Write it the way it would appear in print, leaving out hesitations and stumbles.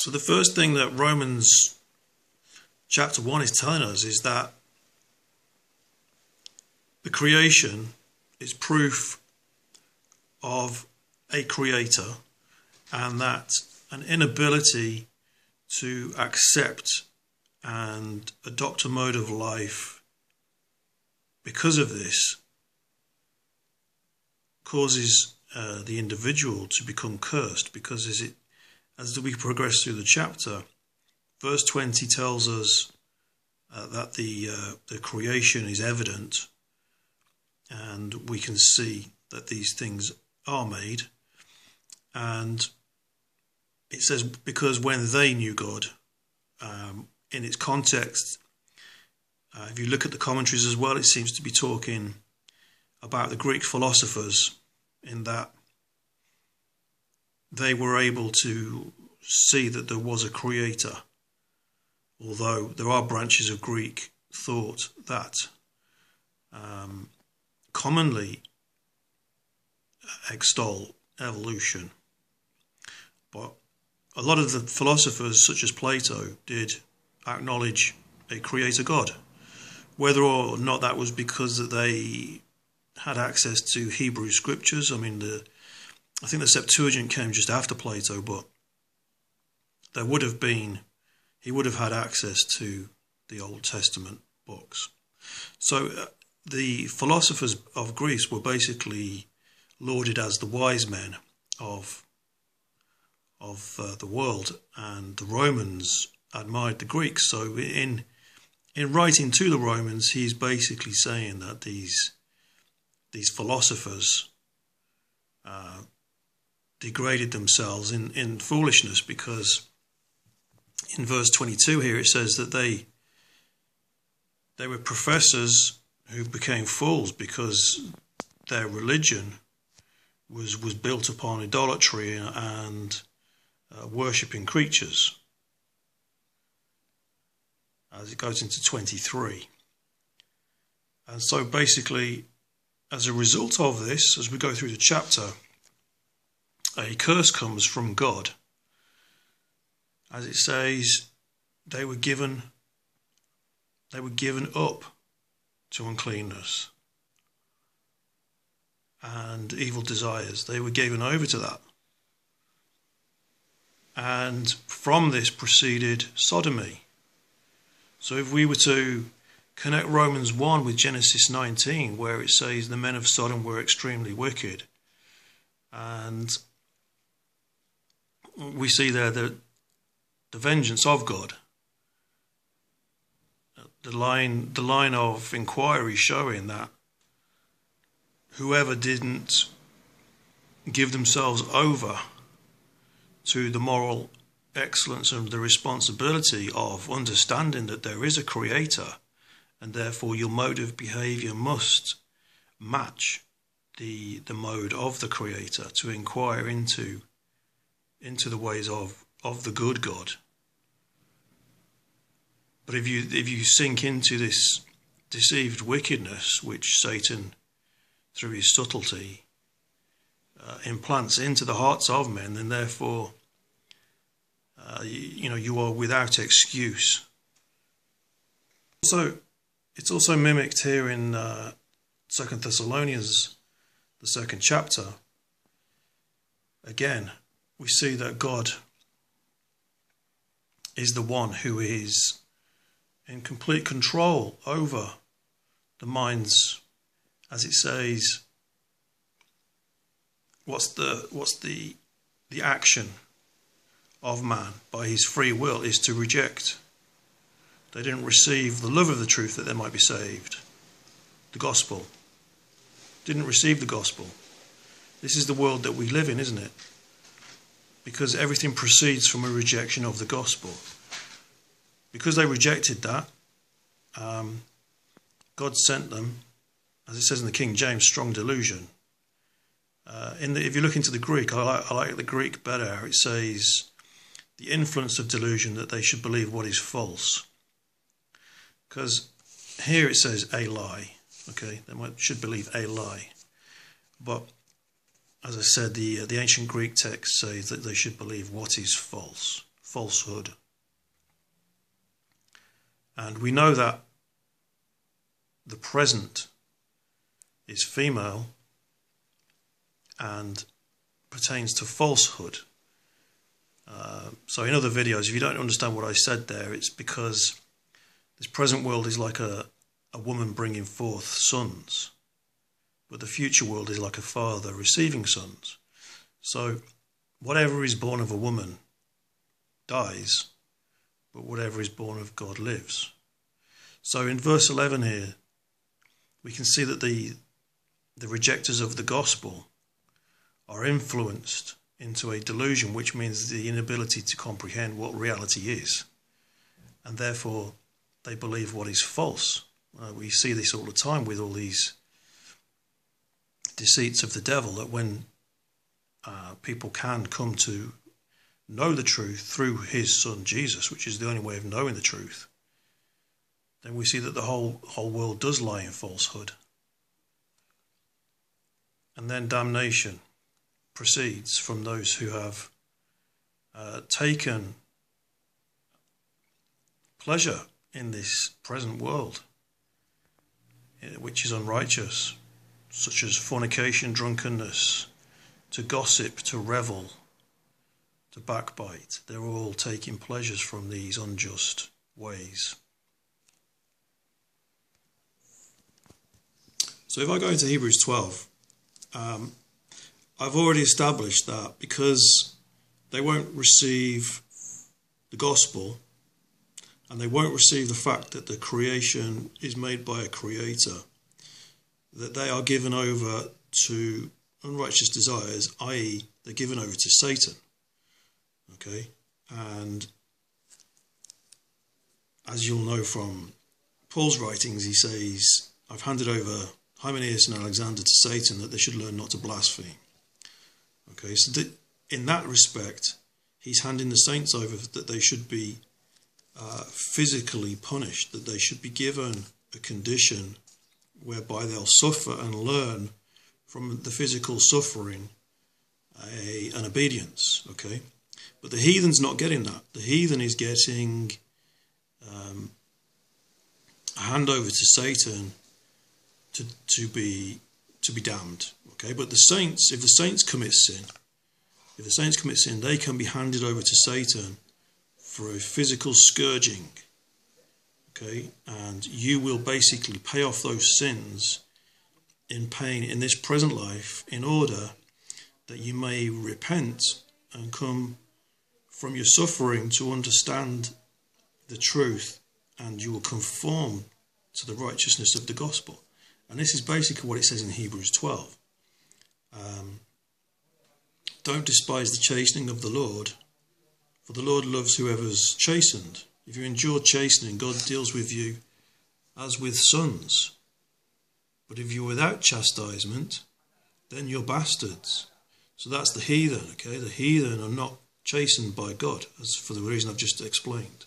So the first thing that Romans chapter 1 is telling us is that the creation is proof of a creator, and that an inability to accept and adopt a mode of life because of this causes the individual to become cursed. Because as we progress through the chapter, verse 20 tells us that the creation is evident, and we can see that these things are made. And it says, because when they knew God, in its context, if you look at the commentaries as well, it seems to be talking about the Greek philosophers, in that they were able to see that there was a creator, although there are branches of Greek thought that commonly extol evolution. But a lot of the philosophers, such as Plato, did acknowledge a creator God. Whether or not that was because that they had access to Hebrew scriptures. I mean, I think the Septuagint came just after Plato, but he would have had access to the Old Testament books. So the philosophers of Greece were basically lauded as the wise men of the world, and the Romans admired the Greeks. So in writing to the Romans, he's basically saying that these philosophers degraded themselves in foolishness, because in verse 22 here it says that they were professors who became fools because their religion was built upon idolatry and worshipping creatures, as it goes into 23. And so basically, as a result of this, as we go through the chapter, a curse comes from God. As it says, they were given up to uncleanness and evil desires. They were given over to that. And from this proceeded sodomy. So if we were to connect Romans 1 with Genesis 19, where it says the men of Sodom were extremely wicked, and we see there the vengeance of God, the line of inquiry showing that whoever didn't give themselves over to the moral excellence and the responsibility of understanding that there is a creator, and therefore your mode of behavior must match the mode of the creator, to inquire into the ways of the good God. But if you sink into this deceived wickedness which Satan, through his subtlety, implants into the hearts of men, then therefore you are without excuse. So it's also mimicked here in 2 Thessalonians, the 2nd chapter. Again, we see that God is the one who is in complete control over the minds, as it says. What's the action of man by his free will is to reject. They didn't receive the love of the truth that they might be saved. The gospel. Didn't receive the gospel. This is the world that we live in, isn't it? Because everything proceeds from a rejection of the gospel. Because they rejected that, God sent them, as it says in the King James, strong delusion. If you look into the Greek, I like the Greek better. It says the influence of delusion, that they should believe what is false. Because here it says a lie. Okay, they should believe a lie. But as I said, the ancient Greek text says that they should believe what is false. falsehood. And we know that the present is female and pertains to falsehood. So in other videos, if you don't understand what I said there, it's because this present world is like a woman bringing forth sons, but the future world is like a father receiving sons. So whatever is born of a woman dies, but whatever is born of God lives. So in verse 11 here, we can see that the rejectors of the gospel are influenced into a delusion, which means the inability to comprehend what reality is. And therefore, they believe what is false. We see this all the time with all these deceits of the devil, that when people can come to know the truth through his son Jesus, which is the only way of knowing the truth, then we see that the whole world does lie in falsehood. And then damnation proceeds from those who have taken pleasure in this present world, which is unrighteous, such as fornication, drunkenness, to gossip, to revel, to backbite. They're all taking pleasures from these unjust ways. So if I go into Hebrews 12, I've already established that because they won't receive the gospel, and they won't receive the fact that the creation is made by a creator, that they are given over to unrighteous desires, i.e. they're given over to Satan. Okay? And as you'll know from Paul's writings, he says, I've handed over Hymenaeus and Alexander to Satan that they should learn not to blaspheme. Okay, so in that respect, he's handing the saints over that they should be physically punished, that they should be given a condition whereby they'll suffer and learn from the physical suffering an obedience. Okay, but the heathen's not getting that. The heathen is getting a handover to Satan to be damned. Okay, but the saints, if the saints commit sin, they can be handed over to Satan for a physical scourging. Okay, and you will basically pay off those sins in pain in this present life, in order that you may repent and come from your suffering to understand the truth, and you will conform to the righteousness of the gospel. And this is basically what it says in Hebrews 12. Don't despise the chastening of the Lord, for the Lord loves whoever's chastened. If you endure chastening, God deals with you as with sons. But if you're without chastisement, then you're bastards. So that's the heathen, okay? The heathen are not chastened by God, as for the reason I've just explained.